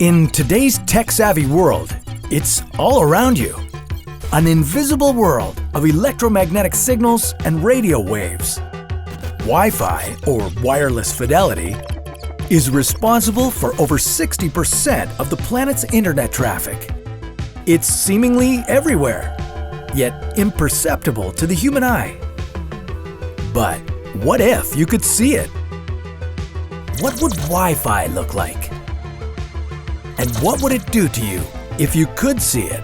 In today's tech-savvy world, it's all around you. An invisible world of electromagnetic signals and radio waves. Wi-Fi, or wireless fidelity, is responsible for over 60% of the planet's internet traffic. It's seemingly everywhere, yet imperceptible to the human eye. But what if you could see it? What would Wi-Fi look like? And what would it do to you if you could see it?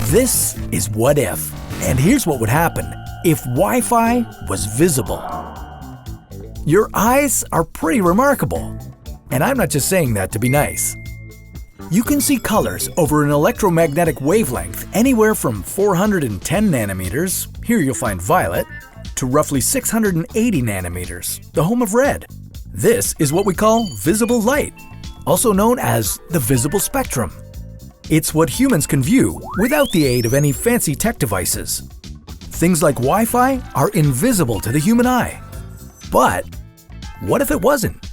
This is What If, and here's what would happen if Wi-Fi was visible. Your eyes are pretty remarkable, and I'm not just saying that to be nice. You can see colors over an electromagnetic wavelength anywhere from 410 nanometers, here you'll find violet, to roughly 680 nanometers, the home of red. This is what we call visible light, also known as the visible spectrum. It's what humans can view without the aid of any fancy tech devices. Things like Wi-Fi are invisible to the human eye. But what if it wasn't?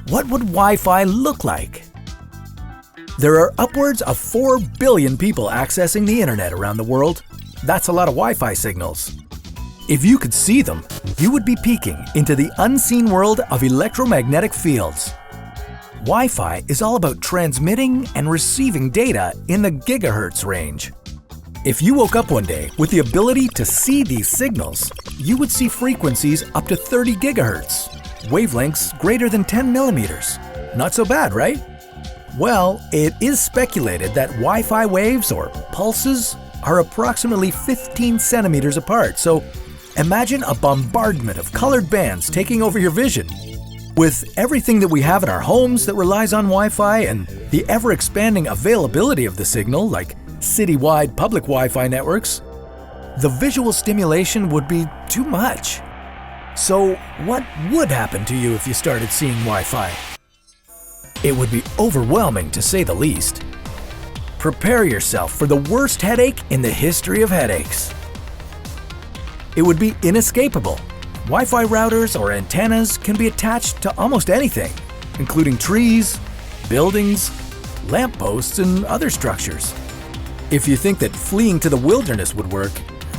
What would Wi-Fi look like? There are upwards of 4 billion people accessing the internet around the world. That's a lot of Wi-Fi signals. If you could see them, you would be peeking into the unseen world of electromagnetic fields. Wi-Fi is all about transmitting and receiving data in the gigahertz range. If you woke up one day with the ability to see these signals, you would see frequencies up to 30 gigahertz, wavelengths greater than 10 millimeters. Not so bad, right? Well, it is speculated that Wi-Fi waves, or pulses, are approximately 15 centimeters apart, so imagine a bombardment of colored bands taking over your vision. With everything that we have in our homes that relies on Wi-Fi and the ever-expanding availability of the signal, like citywide public Wi-Fi networks, the visual stimulation would be too much. So what would happen to you if you started seeing Wi-Fi? It would be overwhelming, to say the least. Prepare yourself for the worst headache in the history of headaches. It would be inescapable. Wi-Fi routers or antennas can be attached to almost anything, including trees, buildings, lampposts, and other structures. If you think that fleeing to the wilderness would work,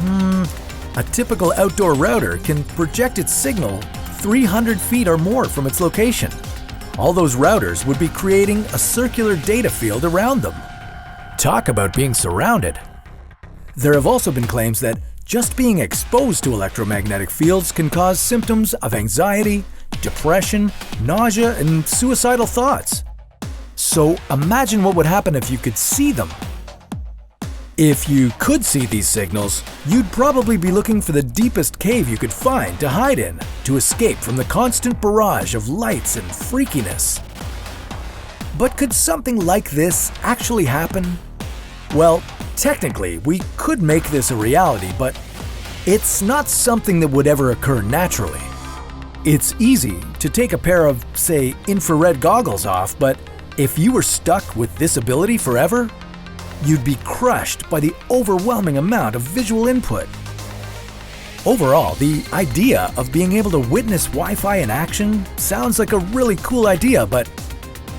a typical outdoor router can project its signal 300 feet or more from its location. All those routers would be creating a circular data field around them. Talk about being surrounded. There have also been claims that just being exposed to electromagnetic fields can cause symptoms of anxiety, depression, nausea, and suicidal thoughts. So imagine what would happen if you could see them. If you could see these signals, you'd probably be looking for the deepest cave you could find to hide in, to escape from the constant barrage of lights and freakiness. But could something like this actually happen? Well, technically, we could make this a reality, but it's not something that would ever occur naturally. It's easy to take a pair of, say, infrared goggles off, but if you were stuck with this ability forever, you'd be crushed by the overwhelming amount of visual input. Overall, the idea of being able to witness Wi-Fi in action sounds like a really cool idea, but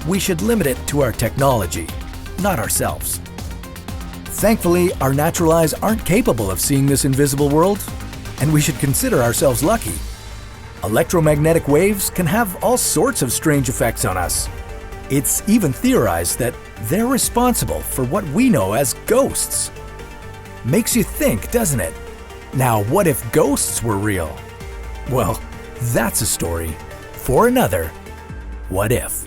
we should limit it to our technology, not ourselves. Thankfully, our natural eyes aren't capable of seeing this invisible world, and we should consider ourselves lucky. Electromagnetic waves can have all sorts of strange effects on us. It's even theorized that they're responsible for what we know as ghosts. Makes you think, doesn't it? Now, what if ghosts were real? Well, that's a story for another What If.